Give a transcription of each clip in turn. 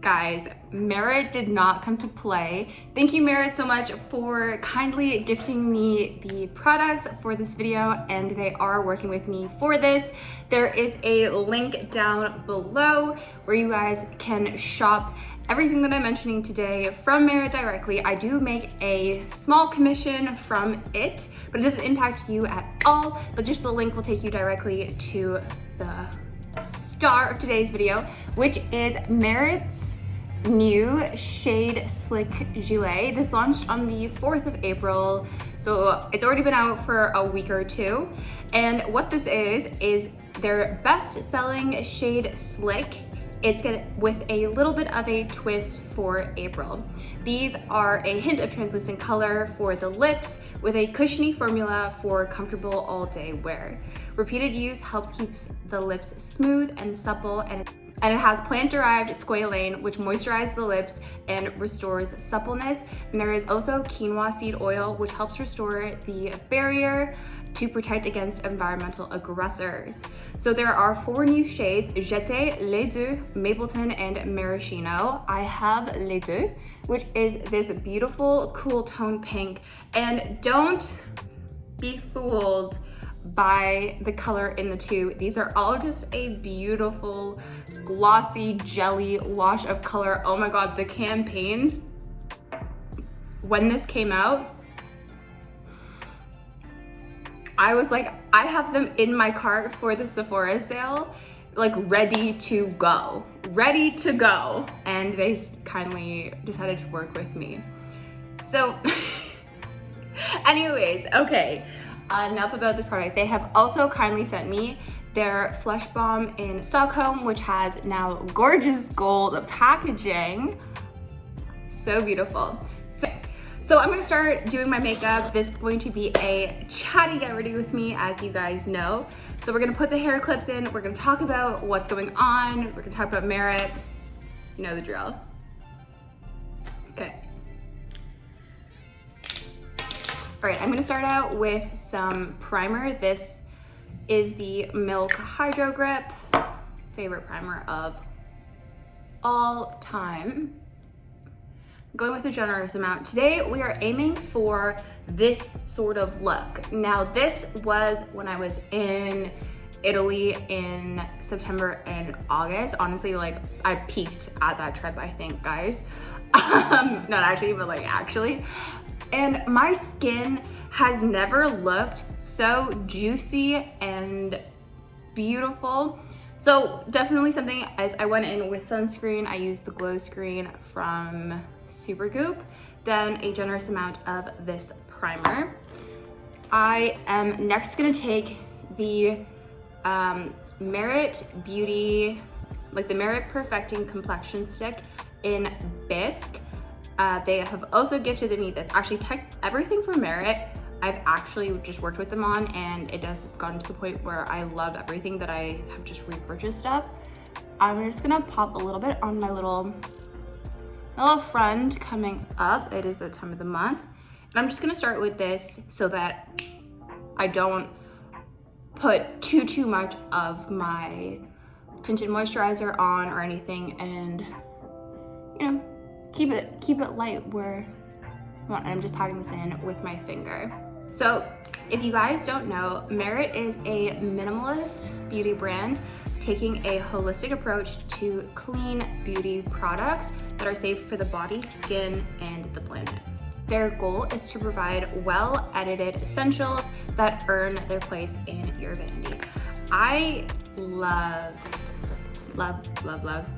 Guys, Merit did not come to play. Thank you, Merit, so much for kindly gifting me the products for this video, and they are working with me for this. There is a link down below where you guys can shop everything that I'm mentioning today from Merit directly. I do make a small commission from it, but it doesn't impact you at all, but just the link will take you directly to the star of today's video, which is Merit's new Shade Slick Gelee. This launched on the 4th of April, so it's already been out for a week or two. And what this is their best-selling Shade Slick. It's with a little bit of a twist for April. These are a hint of translucent color for the lips with a cushiony formula for comfortable all-day wear. Repeated use helps keep the lips smooth and supple, and it has plant-derived squalane, which moisturizes the lips and restores suppleness. And there is also quinoa seed oil, which helps restore the barrier to protect against environmental aggressors. So there are 4 new shades: Jeté, Les Deux, Mapleton, and Maraschino. I have Les Deux, which is this beautiful, cool tone pink. And don't be fooled by the color in the tube. These are all just a beautiful, glossy, jelly wash of color. Oh my God, the campaigns, when this came out, I was like, I have them in my cart for the Sephora sale, like ready to go. And they kindly decided to work with me. So anyways, okay, enough about this product. They have also kindly sent me their Flesh Balm in Stockholm, which has now gorgeous gold packaging. So beautiful. So I'm gonna start doing my makeup. This is going to be a chatty get ready with me, as you guys know. So we're gonna put the hair clips in. We're gonna talk about what's going on. We're gonna talk about Merit. You know the drill. Okay. All right, I'm gonna start out with some primer. This is the Milk Hydro Grip, favorite primer of all time. Going with a generous amount. Today we are aiming for this sort of look. Now this was when I was in Italy in September and August. Honestly, like I peaked at that trip, I think, guys. Not actually, but like actually. And my skin has never looked so juicy and beautiful. So definitely something, as I went in with sunscreen, I used the Glow Screen from Supergoop, then a generous amount of this primer. I am next gonna take the Merit Beauty, like the Merit Perfecting Complexion Stick in Bisque. They have also gifted me this. Actually, everything from Merit, I've actually just worked with them on, and it has gotten to the point where I love everything that I have just repurchased stuff. I'm just gonna pop a little bit on my little friend coming up. It is the time of the month. And I'm just gonna start with this so that I don't put too much of my tinted moisturizer on or anything, and you know, keep it light where I want. And I'm just patting this in with my finger. So if you guys don't know, Merit is a minimalist beauty brand taking a holistic approach to clean beauty products that are safe for the body, skin, and the planet. Their goal is to provide well-edited essentials that earn their place in your vanity. I love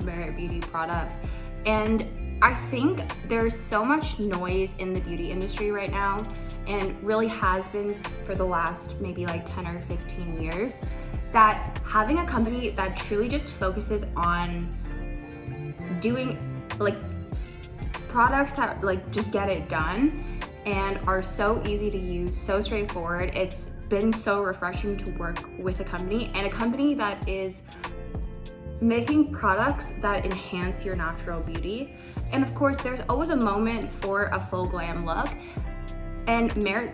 Merit beauty products, and I think there's so much noise in the beauty industry right now, and really has been for the last maybe like 10 or 15 years, that having a company that truly just focuses on doing like products that like just get it done and are so easy to use, so straightforward. It's been so refreshing to work with a company, and a company that is making products that enhance your natural beauty. And of course, there's always a moment for a full glam look, and Merit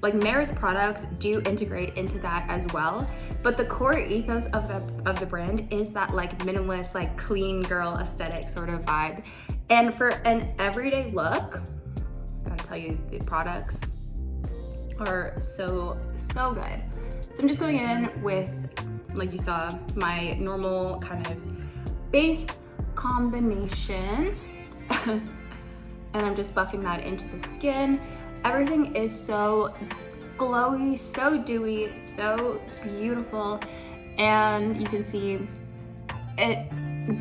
like Merit's products do integrate into that as well, but the core ethos of the brand is that like minimalist, like clean girl aesthetic sort of vibe. And for an everyday look, I gotta tell you, the products are so good. So I'm just going in with, like you saw, my normal kind of base combination. And I'm just buffing that into the skin. Everything is so glowy, so dewy, so beautiful. And you can see it,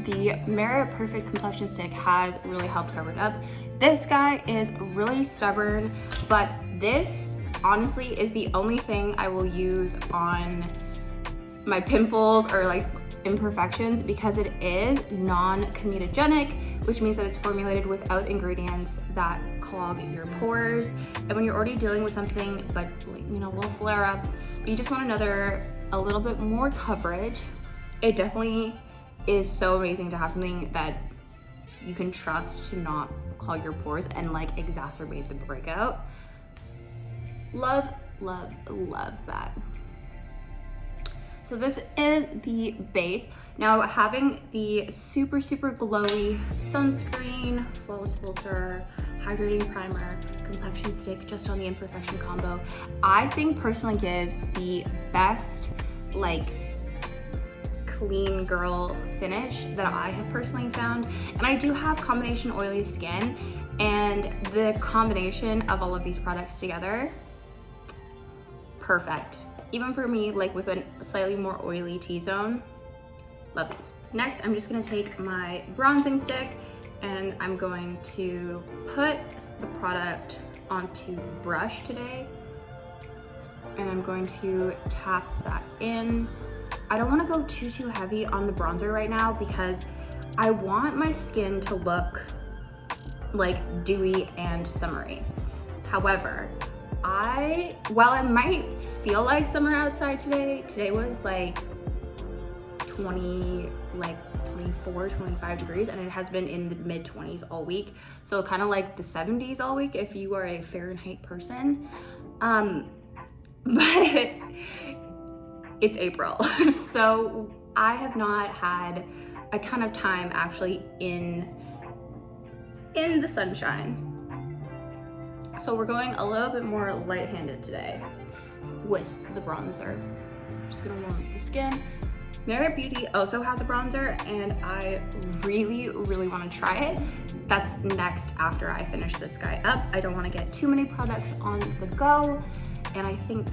the Merit Perfect Complexion Stick has really helped cover it up. This guy is really stubborn, but this honestly is the only thing I will use on my pimples or like imperfections, because it is non-comedogenic, which means that it's formulated without ingredients that clog your pores. And when you're already dealing with something but, you know, will flare up, but you just want a little bit more coverage, it definitely is so amazing to have something that you can trust to not clog your pores and like exacerbate the breakout. Love, love, love that. So this is the base. Now, having the super glowy sunscreen, flawless filter, hydrating primer, complexion stick just on the imperfection combo, I think personally gives the best like clean girl finish that I have personally found. And I do have combination oily skin, and the combination of all of these products together, perfect. Even for me, like with a slightly more oily T-zone, love these. Next, I'm just gonna take my bronzing stick and I'm going to put the product onto the brush today. And I'm going to tap that in. I don't wanna go too heavy on the bronzer right now because I want my skin to look like dewy and summery. However, while I might feel like summer outside today was like 24, 25 degrees, and it has been in the mid 20s all week. So kind of like the 70s all week if you are a Fahrenheit person. But it's April. So I have not had a ton of time actually in the sunshine. So we're going a little bit more light-handed today with the bronzer. I'm just gonna warm up the skin. Merit Beauty also has a bronzer, and I really want to try it. That's next after I finish this guy up. I don't want to get too many products on the go, and I think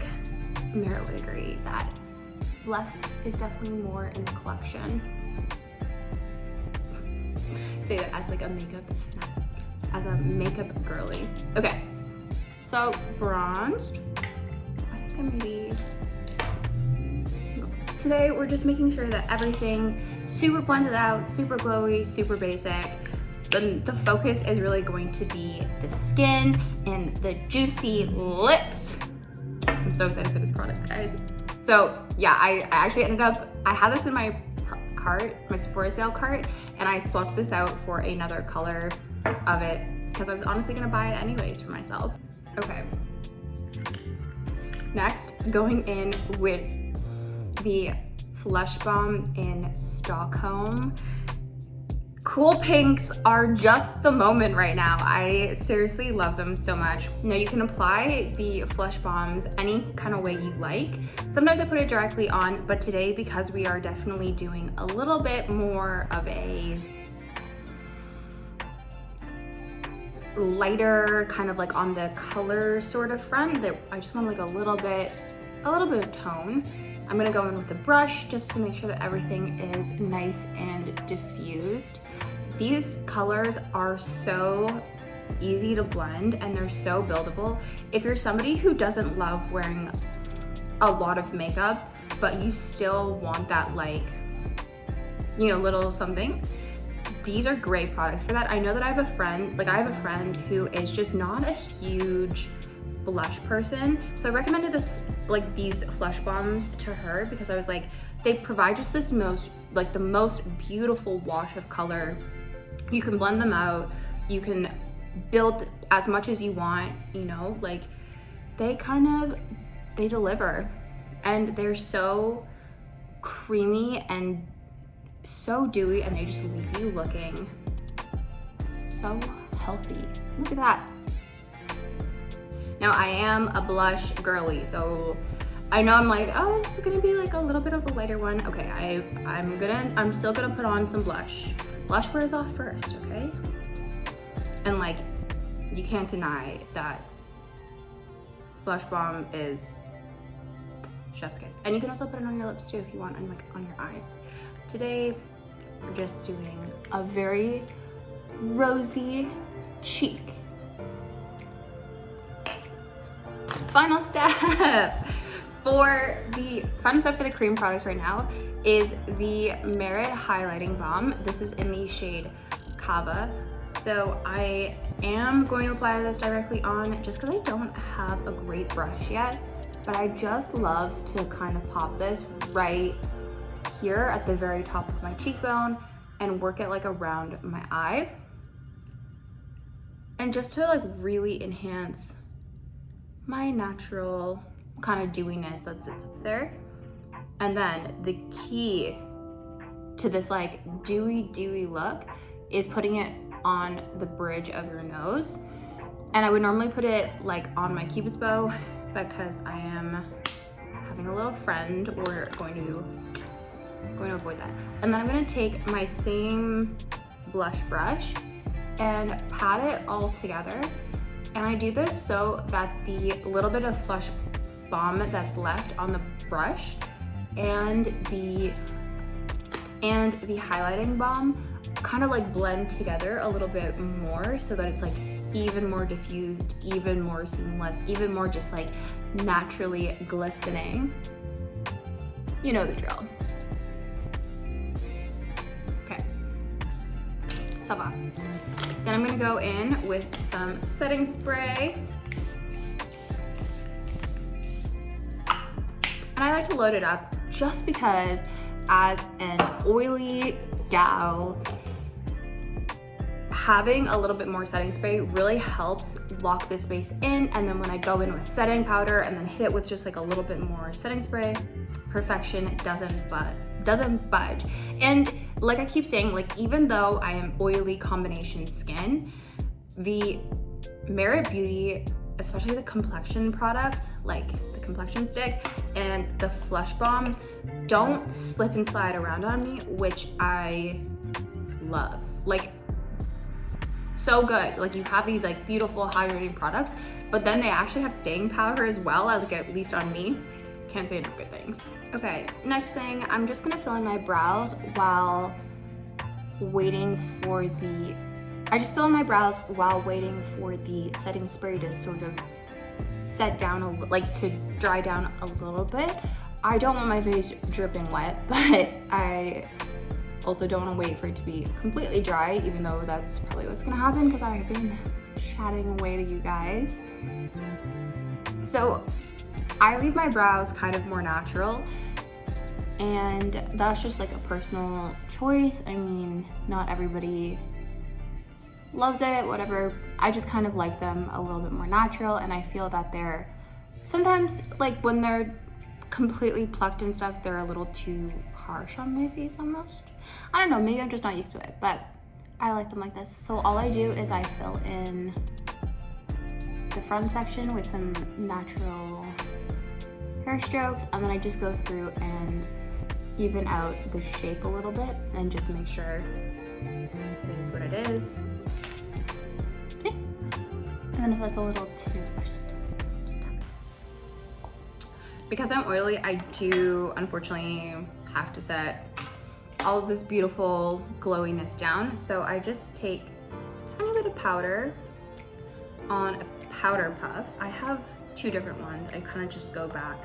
Merit would agree that less is definitely more in the collection. Say that as like a makeup girly. Okay, so bronzed. I think I maybe. Today, we're just making sure that everything super blended out, super glowy, super basic. The focus is really going to be the skin and the juicy lips. I'm so excited for this product, guys. So yeah, I actually ended up, I had this in my cart, my Sephora sale cart, and I swapped this out for another color of it because I was honestly gonna buy it anyways for myself. Okay. Next, going in with the Flush Bomb in Stockholm. Cool pinks are just the moment right now. I seriously love them so much. Now you can apply the Flush Bombs any kind of way you like. Sometimes I put it directly on, but today, because we are definitely doing a little bit more of a lighter kind of like on the color sort of front, that I just want like a little bit of tone. I'm gonna go in with the brush just to make sure that everything is nice and diffused. These colors are so easy to blend and they're so buildable. If you're somebody who doesn't love wearing a lot of makeup, but you still want that like, you know, little something, these are great products for that. I know that I have a friend who is just not a huge blush person, so I recommended these Flush Bombs to her because I was like, they provide just this the most beautiful wash of color. You can blend them out, you can build as much as you want, you know, like they deliver, and they're so creamy and so dewy, and they just leave you looking so healthy. Look at that. Now I am a blush girly, so I know I'm like, oh, this is gonna be like a little bit of a lighter one. Okay, I'm still gonna put on some blush. Blush wears off first, okay? And like, you can't deny that Blush Bomb is chef's kiss. And you can also put it on your lips too if you want, and like on your eyes. Today, we're just doing a very rosy cheek. Final step for the cream products right now is the Merit Highlighting Balm. This is in the shade Kava. So I am going to apply this directly on just because I don't have a great brush yet, but I just love to kind of pop this right here at the very top of my cheekbone and work it like around my eye. And just to like really enhance my natural kind of dewiness that sits up there. And then the key to this like dewy look is putting it on the bridge of your nose. And I would normally put it like on my Cupid's bow because I am having a little friend. We're going to avoid that. And then I'm going to take my same blush brush and pat it all together. And I do this so that the little bit of Blush Bomb that's left on the brush and the highlighting balm kind of like blend together a little bit more, so that it's like even more diffused, even more seamless, even more just like naturally glistening. You know the drill. Okay, ça va. Then I'm gonna go in with some setting spray. And I like to load it up just because as an oily gal, having a little bit more setting spray really helps lock this base in. And then when I go in with setting powder and then hit it with just like a little bit more setting spray, perfection doesn't budge. And like I keep saying, like even though I am oily combination skin, the Merit Beauty, especially the complexion products, like the complexion stick and the Flush Bomb, don't slip and slide around on me, which I love. Like, so good. Like, you have these like beautiful hydrating products, but then they actually have staying power as well, like at least on me. Can't say enough good things. Okay, next thing, I'm just gonna fill in my brows while waiting for the, I just fill in my brows while waiting for the setting spray to sort of set down, to dry down a little bit. I don't want my face dripping wet, but I also don't want to wait for it to be completely dry, even though that's probably what's gonna happen because I've been chatting away to you guys. So I leave my brows kind of more natural, and that's just like a personal choice. I mean, not everybody loves it, whatever. I just kind of like them a little bit more natural, and I feel that they're sometimes, like when they're completely plucked and stuff, they're a little too harsh on my face almost. I don't know, maybe I'm just not used to it, but I like them like this. So all I do is I fill in the front section with some natural hair strokes, and then I just go through and even out the shape a little bit and just make sure it is what it is. Okay. And then if that's a little too, just tap it. Because I'm oily, I do unfortunately have to set all of this beautiful glowiness down. So I just take a tiny bit of powder on a powder puff. I have two different ones. I kind of just go back.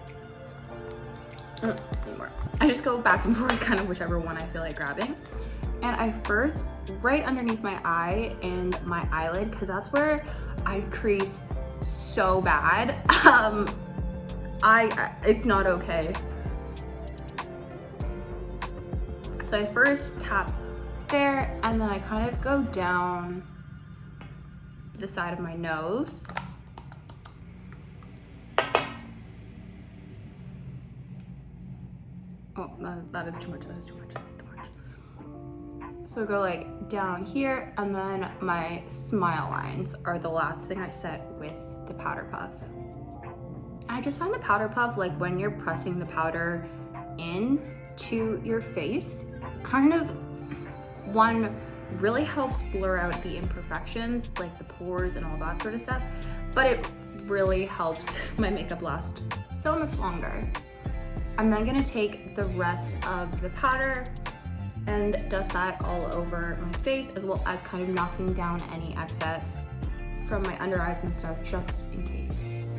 I just go back and forth, kind of whichever one I feel like grabbing. And I first, right underneath my eye and my eyelid, because that's where I crease so bad. It's not okay. So I first tap there, and then I kind of go down the side of my nose. that is too much, that is too much, So I go like down here, and then my smile lines are the last thing I set with the powder puff. I just find the powder puff, like when you're pressing the powder in to your face, kind of, one, really helps blur out the imperfections, like the pores and all that sort of stuff, but it really helps my makeup last so much longer. I'm then gonna take the rest of the powder and dust that all over my face, as well as kind of knocking down any excess from my under eyes and stuff, just in case.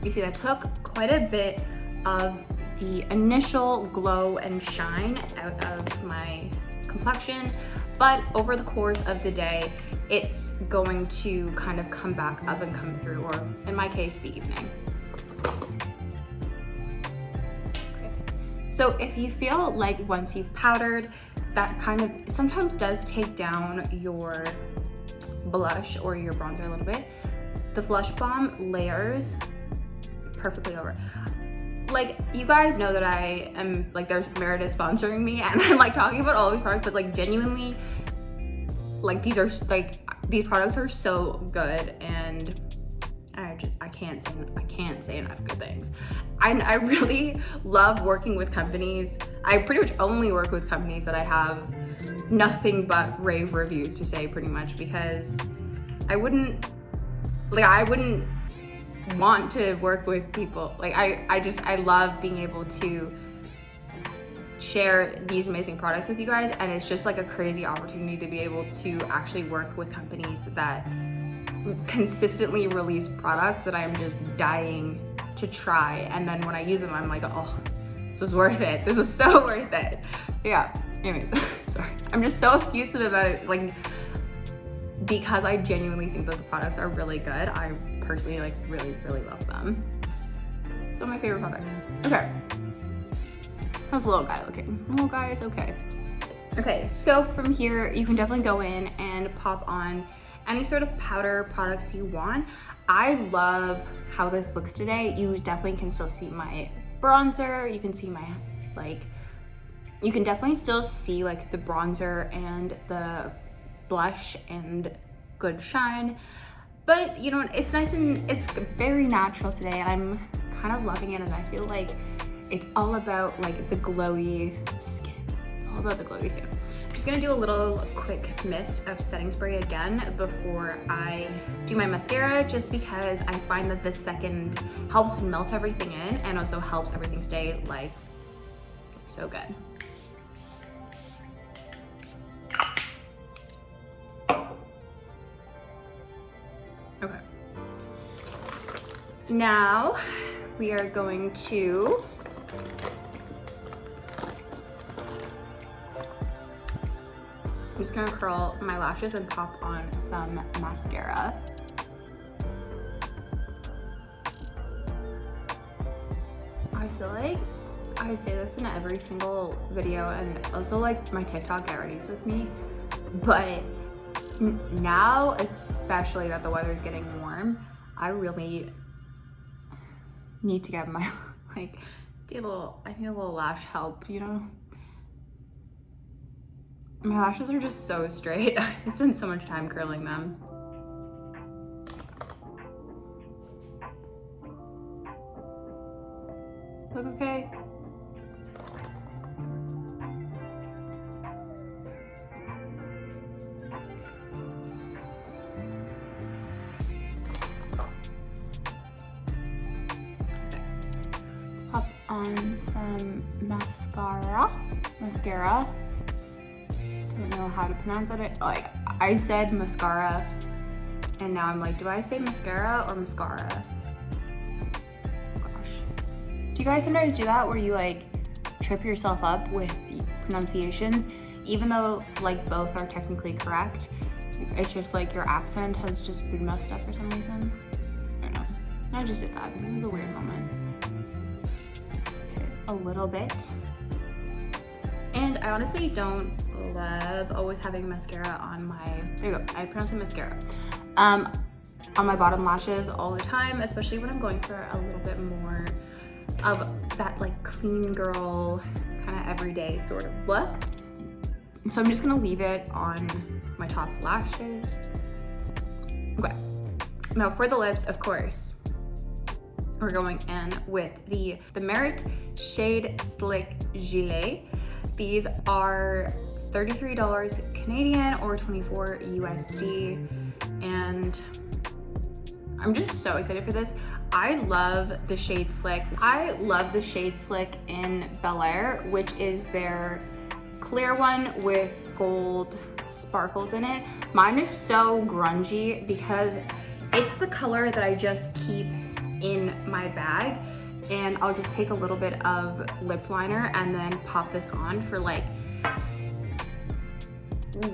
You see, that took quite a bit of the initial glow and shine out of my complexion, but over the course of the day, it's going to kind of come back up and come through, or in my case, the evening. Okay. So if you feel like once you've powdered, that kind of sometimes does take down your blush or your bronzer a little bit, the Blush Bomb layers perfectly over. Like, you guys know that I am, like, there's Merit is sponsoring me, and I'm like talking about all these products, but like genuinely, like these products are so good, and I can't say enough good things. I really love working with companies. I pretty much only work with companies that I have nothing but rave reviews to say, pretty much, because I wouldn't want to work with people. Like, I love being able to share these amazing products with you guys, and it's just like a crazy opportunity to be able to actually work with companies that consistently release products that I'm just dying to try, and then when I use them, I'm like, oh, this is worth it. This is so worth it. Yeah, anyways, sorry. I'm just so effusive about it, like, because I genuinely think that the products are really good. I personally, like, really, really love them. So my favorite products. Okay. How's the little guy looking? Little guy is okay. Okay, so from here, you can definitely go in and pop on any sort of powder products you want. I love how this looks today. You definitely can still see my bronzer. You can see my, like, you can definitely still see like the bronzer and the blush and good shine. But you know, it's nice and it's very natural today. I'm kind of loving it, and I feel like it's all about like the glowy skin. It's all about the glowy skin. I'm just gonna do a little quick mist of setting spray again before I do my mascara, just because I find that the second helps melt everything in and also helps everything stay like so good. Okay. Now we are going to I'm just gonna curl my lashes and pop on some mascara. I feel like I say this in every single video, and also like my TikTok get readies with me, but now, especially that the weather is getting warm, I really need to get my, like, I need a little lash help, you know? My lashes are just so straight. I spend so much time curling them. Look okay? Pop on some mascara. Don't know how to pronounce it. Like, I said mascara, and now I'm like, do I say mascara or mascara? Gosh. Do you guys sometimes do that where you like trip yourself up with pronunciations, even though like both are technically correct? It's just like your accent has just been messed up for some reason. I don't know. I just did that. It was a weird moment. Okay, a little bit. And I honestly don't love always having mascara on my, there you go, I pronounce it mascara, on my bottom lashes all the time, especially when I'm going for a little bit more of that like clean girl kind of everyday sort of look. So I'm just gonna leave it on my top lashes. Okay, now for the lips, of course, we're going in with the Merit Shade Slick Gelee. These are $33 Canadian or 24 USD, and I'm just so excited for this. I love the Shade Slick. I love the Shade Slick in Bel Air, which is their clear one with gold sparkles in it. Mine is so grungy because it's the color that I just keep in my bag, and I'll just take a little bit of lip liner and then pop this on for like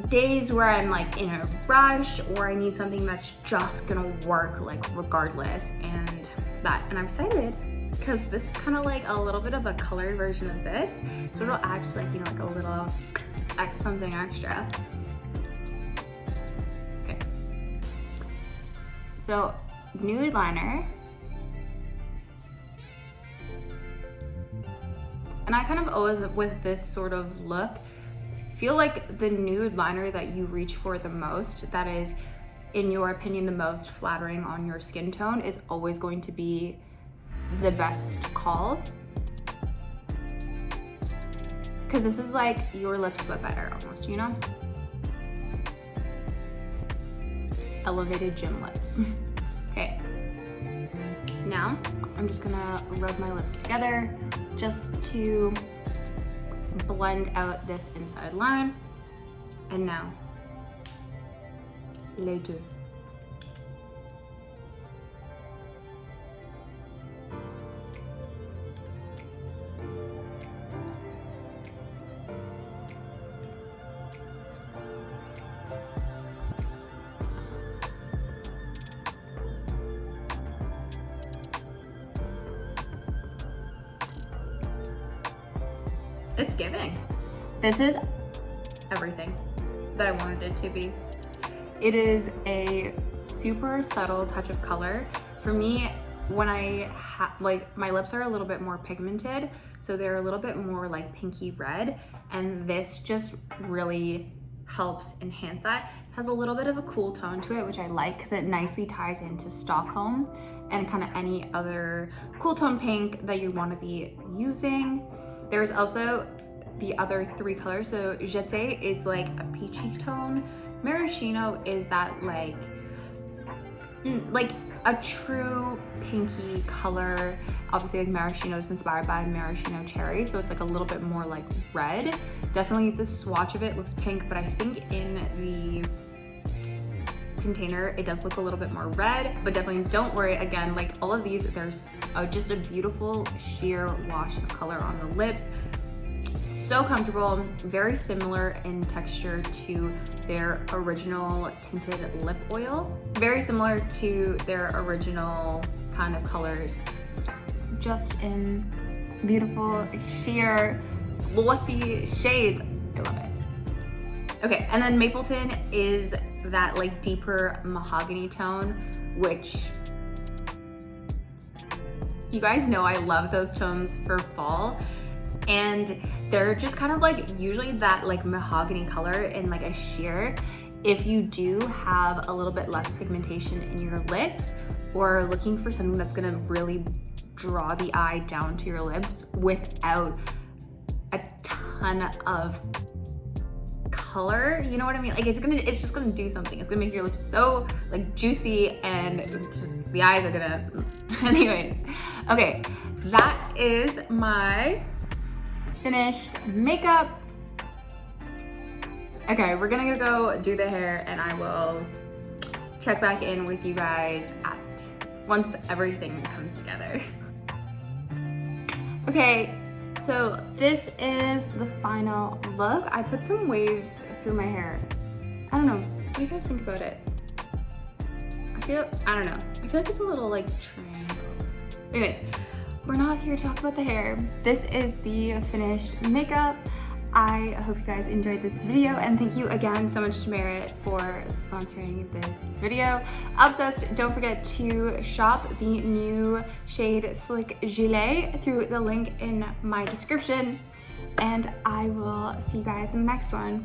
days where I'm like in a rush or I need something that's just gonna work like regardless, and I'm excited because this is kind of like a little bit of a colored version of this, so it'll add just like, you know, like a little something extra. Okay, so nude liner, and I kind of always, with this sort of look, feel like the nude liner that you reach for the most, that is, in your opinion, the most flattering on your skin tone, is always going to be the best call. Because this is like your lips but better almost, you know? Elevated gym lips. Okay. Now, I'm just gonna rub my lips together just to blend out this inside line. And now, les deux. It's giving. This is everything that I wanted it to be. It is a super subtle touch of color. For me, when I like, my lips are a little bit more pigmented, so they're a little bit more like pinky red, and this just really helps enhance that. It has a little bit of a cool tone to it, which I like because it nicely ties into Stockholm and kind of any other cool tone pink that you want to be using. There's also the other three colors. So Jeté is like a peachy tone. Maraschino is that like a true pinky color. Obviously, like maraschino is inspired by maraschino cherry, so it's like a little bit more like red. Definitely the swatch of it looks pink, but I think in the container it does look a little bit more red, but definitely don't worry. Again, like all of these, there's just a beautiful sheer wash of color on the lips. So comfortable, very similar in texture to their original tinted lip oil. Very similar to their original kind of colors, just in beautiful, sheer, glossy shades. I love it. Okay, and then Mapleton is that like deeper mahogany tone, which you guys know I love those tones for fall. And they're just kind of like usually that like mahogany color in like a sheer. If you do have a little bit less pigmentation in your lips, or looking for something that's gonna really draw the eye down to your lips without a ton of color, you know what I mean? Like it's just gonna do something. It's gonna make your lips so like juicy, and just the eyes are gonna anyways. Okay, that is my finished makeup. Okay, we're gonna go do the hair, and I will check back in with you guys once everything comes together. Okay, so this is the final look. I put some waves through my hair. I don't know, what do you guys think about it? I don't know, I feel like it's a little like triangle. Anyways, we're not here to talk about the hair. This is the finished makeup. I hope you guys enjoyed this video, and thank you again so much to Merit for sponsoring this video. Obsessed, don't forget to shop the new Shade Slick Gelee through the link in my description. and I will see you guys in the next one.